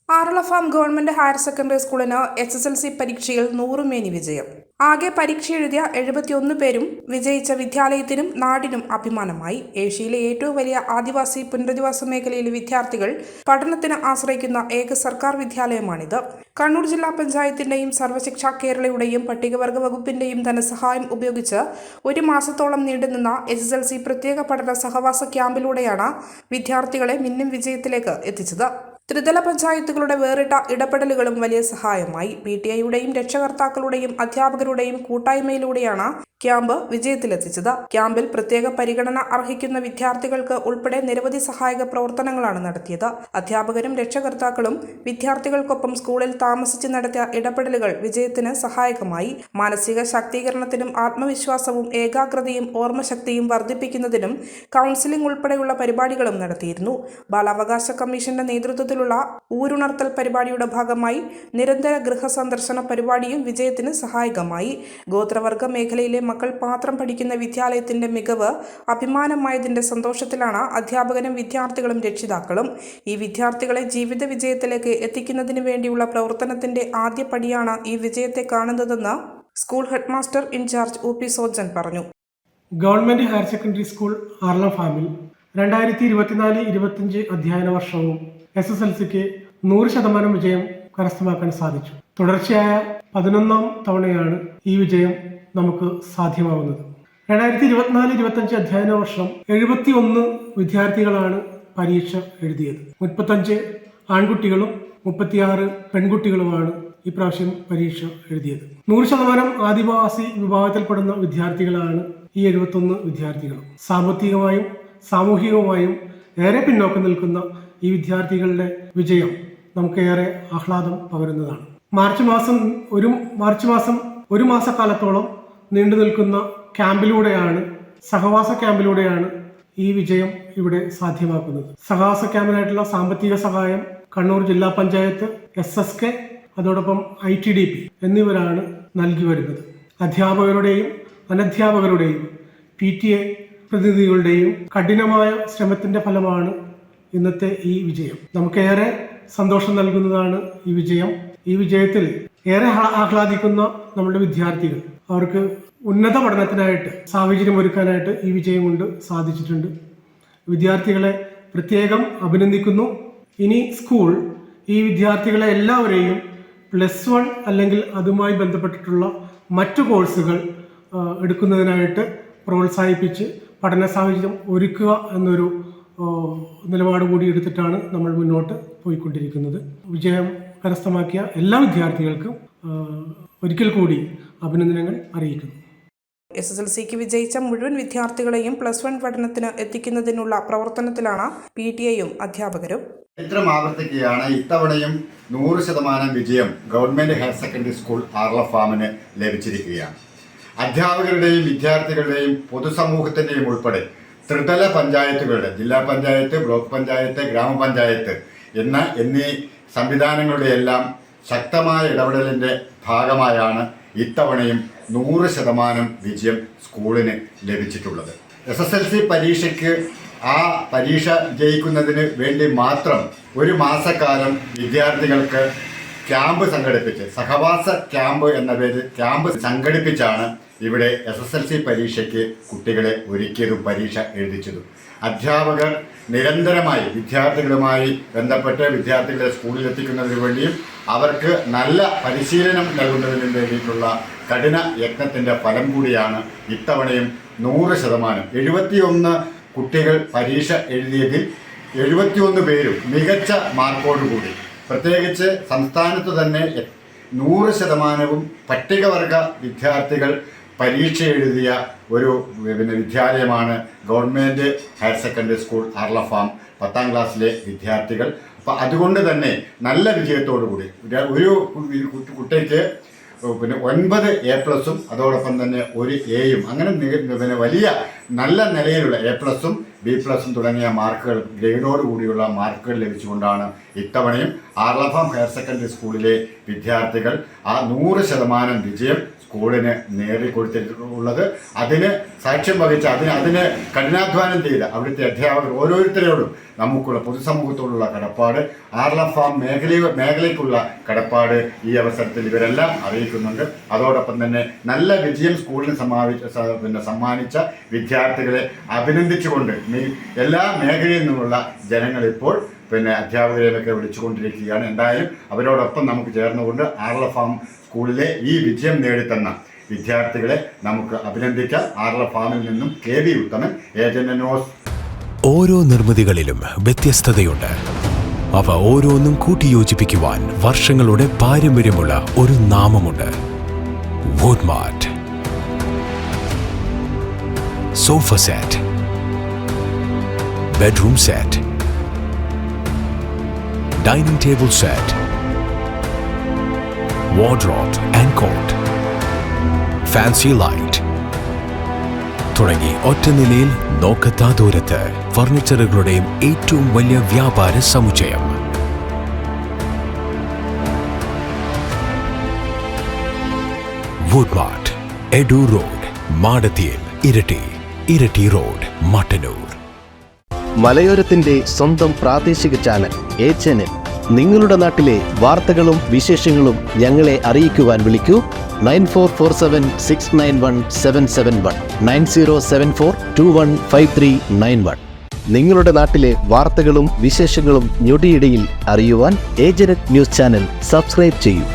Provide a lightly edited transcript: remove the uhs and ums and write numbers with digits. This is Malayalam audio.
ആറളഫാം ഗവൺമെന്റ് ഹയർ സെക്കൻഡറി സ്കൂളിന് SSLC പരീക്ഷയിൽ 100 മേനി വിജയം. ആകെ പരീക്ഷ എഴുതിയ 71 പേരും വിജയിച്ച വിദ്യാലയത്തിനും നാടിനും അഭിമാനമായി. ഏഷ്യയിലെ ഏറ്റവും വലിയ ആദിവാസി പുനരധിവാസ മേഖലയിലെ വിദ്യാർത്ഥികൾ പഠനത്തിന് ആശ്രയിക്കുന്ന ഏക സർക്കാർ വിദ്യാലയമാണിത്. കണ്ണൂർ ജില്ലാ പഞ്ചായത്തിന്റെയും സർവശിക്ഷ കേരളയുടെയും പട്ടികവർഗ വകുപ്പിന്റെയും ധനസഹായം ഉപയോഗിച്ച് ഒരു മാസത്തോളം നീണ്ടുനിന്ന SSLC പ്രത്യേക പഠന സഹവാസ ക്യാമ്പിലൂടെയാണ് വിദ്യാർത്ഥികളെ മിന്നും വിജയത്തിലേക്ക് എത്തിച്ചത്. ത്രിതല പഞ്ചായത്തുകളുടെ വേറിട്ട ഇടപെടലുകളും വലിയ സഹായമായി. PTIയുടെയും രക്ഷകർത്താക്കളുടെയും അധ്യാപകരുടെയും കൂട്ടായ്മയിലൂടെയാണ് ക്യാമ്പ് വിജയത്തിലെത്തിച്ചത്. ക്യാമ്പിൽ പ്രത്യേക പരിഗണന അർഹിക്കുന്ന വിദ്യാർത്ഥികൾക്ക് ഉൾപ്പെടെ നിരവധി സഹായക പ്രവർത്തനങ്ങളാണ് നടത്തിയത്. അധ്യാപകരും രക്ഷകർത്താക്കളും വിദ്യാർത്ഥികൾക്കൊപ്പം സ്കൂളിൽ താമസിച്ച് നടത്തിയ ഇടപെടലുകൾ വിജയത്തിന് സഹായകമായി. മാനസിക ശാക്തീകരണത്തിനും ആത്മവിശ്വാസവും ഏകാഗ്രതയും ഓർമ്മശക്തിയും വർദ്ധിപ്പിക്കുന്നതിനും കൗൺസിലിംഗ് ഉൾപ്പെടെയുള്ള പരിപാടികളും നടത്തിയിരുന്നു. ബാലാവകാശ കമ്മീഷന്റെ നേതൃത്വത്തിലുള്ള ഊരുണർത്തൽ പരിപാടിയുടെ ഭാഗമായി നിരന്തര ഗൃഹസന്ദർശന പരിപാടിയും വിജയത്തിന് സഹായകമായി. ഗോത്രവർഗ മേഖലയിലെ മക്കൾ മാത്രം പഠിക്കുന്ന വിദ്യാലയത്തിന്റെ മികവ് അഭിമാനമായതിന്റെ സന്തോഷത്തിലാണ് അധ്യാപകരും വിദ്യാർത്ഥികളും രക്ഷിതാക്കളും. ഈ വിദ്യാർത്ഥികളെ ജീവിത വിജയത്തിലേക്ക് എത്തിക്കുന്നതിന് വേണ്ടിയുള്ള പ്രവർത്തനത്തിന്റെ ആദ്യ പടിയാണ് ഈ വിജയത്തെ കാണുന്നതെന്ന് school headmaster in charge UP Sojan പറഞ്ഞു. ഗവൺമെന്റ് ഹയർ സെക്കൻഡറി സ്കൂൾ ആറളഫാമിൽ 2024-25 അധ്യയന വർഷവും SSLCക്ക് 100% വിജയം കരസ്ഥമാക്കാൻ സാധിച്ചു. തുടർച്ചയായ 11ാം തവണയാണ് ഈ വിജയം നമുക്ക് സാധ്യമാവുന്നത്. 2024-25 അധ്യയന വർഷം 71 വിദ്യാർത്ഥികളാണ് പരീക്ഷ എഴുതിയത്. 35 ആൺകുട്ടികളും 36 പെൺകുട്ടികളുമാണ് ഇപ്രാവശ്യം പരീക്ഷ എഴുതിയത്. 100% ആദിവാസി വിഭാഗത്തിൽപ്പെടുന്ന വിദ്യാർത്ഥികളാണ് ഈ 71 വിദ്യാർത്ഥികളും. സാമ്പത്തികമായും സാമൂഹികമായും ഏറെ പിന്നോക്കം നിൽക്കുന്ന ഈ വിദ്യാർത്ഥികളുടെ വിജയം നമുക്കേറെ ആഹ്ലാദം പകരുന്നതാണ്. മാർച്ച് മാസം ഒരു മാസക്കാലത്തോളം നീണ്ടു നിൽക്കുന്ന ക്യാമ്പിലൂടെയാണ്, സഹവാസ ക്യാമ്പിലൂടെയാണ് ഈ വിജയം ഇവിടെ സാധ്യമാക്കുന്നത്. സഹവാസ ക്യാമ്പിനായിട്ടുള്ള സാമ്പത്തിക സഹായം കണ്ണൂർ ജില്ലാ പഞ്ചായത്ത്, SSK, അതോടൊപ്പം ITDP എന്നിവരാണ് നൽകി വരുന്നത്. അധ്യാപകരുടെയും അനധ്യാപകരുടെയും PTA പ്രതിനിധികളുടെയും കഠിനമായ ശ്രമത്തിന്റെ ഫലമാണ് ഇന്നത്തെ ഈ വിജയം. നമുക്കേറെ സന്തോഷം നൽകുന്നതാണ് ഈ വിജയം. ഈ വിജയത്തിൽ ഏറെ ആഹ്ലാദിക്കുന്ന നമ്മുടെ വിദ്യാർത്ഥികൾ, അവർക്ക് ഉന്നത പഠനത്തിനായിട്ട് സാഹചര്യം ഒരുക്കാനായിട്ട് ഈ വിജയം കൊണ്ട് സാധിച്ചിട്ടുണ്ട്. വിദ്യാർത്ഥികളെ പ്രത്യേകം അഭിനന്ദിക്കുന്നു. ഇനി സ്കൂൾ ഈ വിദ്യാർത്ഥികളെ എല്ലാവരെയും +1 അല്ലെങ്കിൽ അതുമായി ബന്ധപ്പെട്ടിട്ടുള്ള മറ്റു കോഴ്സുകൾ എടുക്കുന്നതിനായിട്ട് പ്രോത്സാഹിപ്പിച്ച് പഠന സാഹചര്യം ഒരുക്കുക എന്നൊരു നിലപാട് കൂടി എടുത്തിട്ടാണ് നമ്മൾ മുന്നോട്ട് പോയിക്കൊണ്ടിരിക്കുന്നത്. വിജയം കരസ്ഥമാക്കിയ എല്ലാ വിദ്യാർത്ഥികൾക്കും ഒരിക്കൽ കൂടി അഭിനന്ദനങ്ങൾ അറിയിക്കുന്നു. SSLCക്ക് വിജയിച്ച മുഴുവൻ വിദ്യാർത്ഥികളെയും +1 പഠനത്തിന് എത്തിക്കുന്നതിനുള്ള പ്രവർത്തനത്തിലാണ് PTIയും അധ്യാപകരും. ചരിത്രം ആവർത്തിക്കുകയാണ്. ഇത്തവണയും 100% വിജയം ഗവൺമെന്റ് ഹയർ സെക്കൻഡറി സ്കൂൾ ആറളഫാമിന് ലഭിച്ചിരിക്കുകയാണ്. അധ്യാപകരുടെയും വിദ്യാർത്ഥികളുടെയും പൊതുസമൂഹത്തിന്റെയും ഉൾപ്പെടെ ത്രിതല പഞ്ചായത്തുകളുടെ, ജില്ലാ പഞ്ചായത്ത്, ബ്ലോക്ക് പഞ്ചായത്ത്, ഗ്രാമപഞ്ചായത്ത് എന്നീ സംവിധാനങ്ങളുടെ എല്ലാം ശക്തമായ ഇടപെടലിൻ്റെ ഭാഗമായാണ് ഇത്തവണയും 100% വിജയം സ്കൂളിന് ലഭിച്ചിട്ടുള്ളത്. SSLC പരീക്ഷയ്ക്ക് ആ പരീക്ഷ ജയിക്കുന്നതിന് വേണ്ടി മാത്രം ഒരു മാസക്കാലം വിദ്യാർത്ഥികൾക്ക് ക്യാമ്പ് സംഘടിപ്പിച്ച്, സഹവാസ ക്യാമ്പ് എന്ന പേരിൽ ക്യാമ്പ് സംഘടിപ്പിച്ചാണ് ഇവിടെ SSLC പരീക്ഷയ്ക്ക് കുട്ടികളെ ഒരുക്കിയതും പരീക്ഷ എഴുതിച്ചതും. അധ്യാപകർ നിരന്തരമായി വിദ്യാർത്ഥികളുമായി ബന്ധപ്പെട്ട് വിദ്യാർത്ഥികളെ സ്കൂളിൽ എത്തിക്കുന്നതിന് വേണ്ടിയും അവർക്ക് നല്ല പരിശീലനം നൽകുന്നതിന് വേണ്ടിയിട്ടുള്ള കഠിന യത്നത്തിൻ്റെ ഫലം കൂടിയാണ് ഇത്തവണയും 100%. 71 കുട്ടികൾ പരീക്ഷ എഴുതിയതിൽ 71 പേരും മികച്ച മാർക്കോടുകൂടി, പ്രത്യേകിച്ച് സംസ്ഥാനത്ത് തന്നെ 100% പട്ടികവർഗ വിദ്യാർത്ഥികൾ പരീക്ഷ എഴുതിയ ഒരു വിദ്യാലയമാണ് ഗവൺമെൻറ് ഹയർ സെക്കൻഡറി സ്കൂൾ ആറളഫാം 10ാം ക്ലാസ്സിലെ വിദ്യാർത്ഥികൾ. അപ്പോൾ അതുകൊണ്ട് തന്നെ നല്ല വിജയത്തോടു കൂടി ഒരു കുട്ടിക്ക് 9 A+ഉം അതോടൊപ്പം തന്നെ 1 Aയും അങ്ങനെ വലിയ നല്ല നിലയിലുള്ള A+ഉം B+ഉം തുടങ്ങിയ മാർക്കുകൾ, ഗ്രേഡോടുകൂടിയുള്ള മാർക്കുകൾ ലഭിച്ചുകൊണ്ടാണ് ഇത്തവണയും ആറളഫാം ഹയർ സെക്കൻഡറി സ്കൂളിലെ വിദ്യാർത്ഥികൾ ആ 100% വിജയം സ്കൂളിന് നേടിക്കൊടുത്തിട്ടുള്ളത്. അതിന് സാക്ഷ്യം വഹിച്ച അതിന് കഠിനാധ്വാനം ചെയ്ത അവിടുത്തെ അധ്യാപകർ ഓരോരുത്തരോടും നമുക്കുള്ള പൊതുസമൂഹത്തോടുള്ള കടപ്പാട്, ആർളം ഫാം മേഖലയ്ക്കുള്ള കടപ്പാട് ഈ അവസരത്തിൽ ഇവരെല്ലാം അറിയിക്കുന്നുണ്ട്. അതോടൊപ്പം തന്നെ നല്ല വിജയം സ്കൂളിന് സമ്മാനിച്ച വിദ്യാർത്ഥികളെ അഭിനന്ദിച്ചുകൊണ്ട് എല്ലാ മേഖലയിൽ നിന്നുള്ള ജനങ്ങൾ ഇപ്പോൾ അധ്യാപകരെയൊക്കെ വിളിച്ചുകൊണ്ടിരിക്കുകയാണ്. എന്തായാലും അവരോടൊപ്പം നമുക്ക് ചേർന്നുകൊണ്ട് ആർളം ഫാം സ്കൂളിലെ ഈ വിജയം നേടിത്തന്ന വിദ്യാർത്ഥികളെ നമുക്ക് അഭിനന്ദിക്കാം. ആർളം ഫാമിൽ നിന്നും KV ഉത്തമൻ, ഏജന്റ് ന്യൂസ്. ഓരോ നിർമ്മിതികളിലും വ്യത്യസ്തതയുണ്ട്. അവ ഓരോന്നും കൂട്ടിയോജിപ്പിക്കുവാൻ വർഷങ്ങളുടെ പാരമ്പര്യമുള്ള ഒരു നാമമുണ്ട്: Woodmart. Sofa set, bedroom set, dining table set, wardrobe and cot, fancy light തുടങ്ങി ഒറ്റ നിലയിൽ നോക്കത്താ ദൂരത്ത് ഫർണിച്ചറുകളുടെയും ഏറ്റവും വലിയ വ്യാപാര സമുച്ചയം. വുഡ്മാർട്ട്, എഡൂർ റോഡ്, മാടത്തിയിൽ, ഇരട്ടി റോഡ്, മട്ടന്നൂർ. മലയോരത്തിന്റെ സ്വന്തം പ്രാദേശിക ചാനൽ HNN. നിങ്ങളുടെ നാട്ടിലെ വാർത്തകളും വിശേഷങ്ങളും ഞങ്ങളെ അറിയിക്കുവാൻ വിളിക്കൂ 9447691771 9074215391. നിങ്ങളുടെ നാട്ടിലെ വാർത്തകളും വിശേഷങ്ങളും ഞൊടിയിടയിൽ അറിയുവാൻ ഏജന്റ് ന്യൂസ് ചാനൽ സബ്സ്ക്രൈബ് ചെയ്യൂ.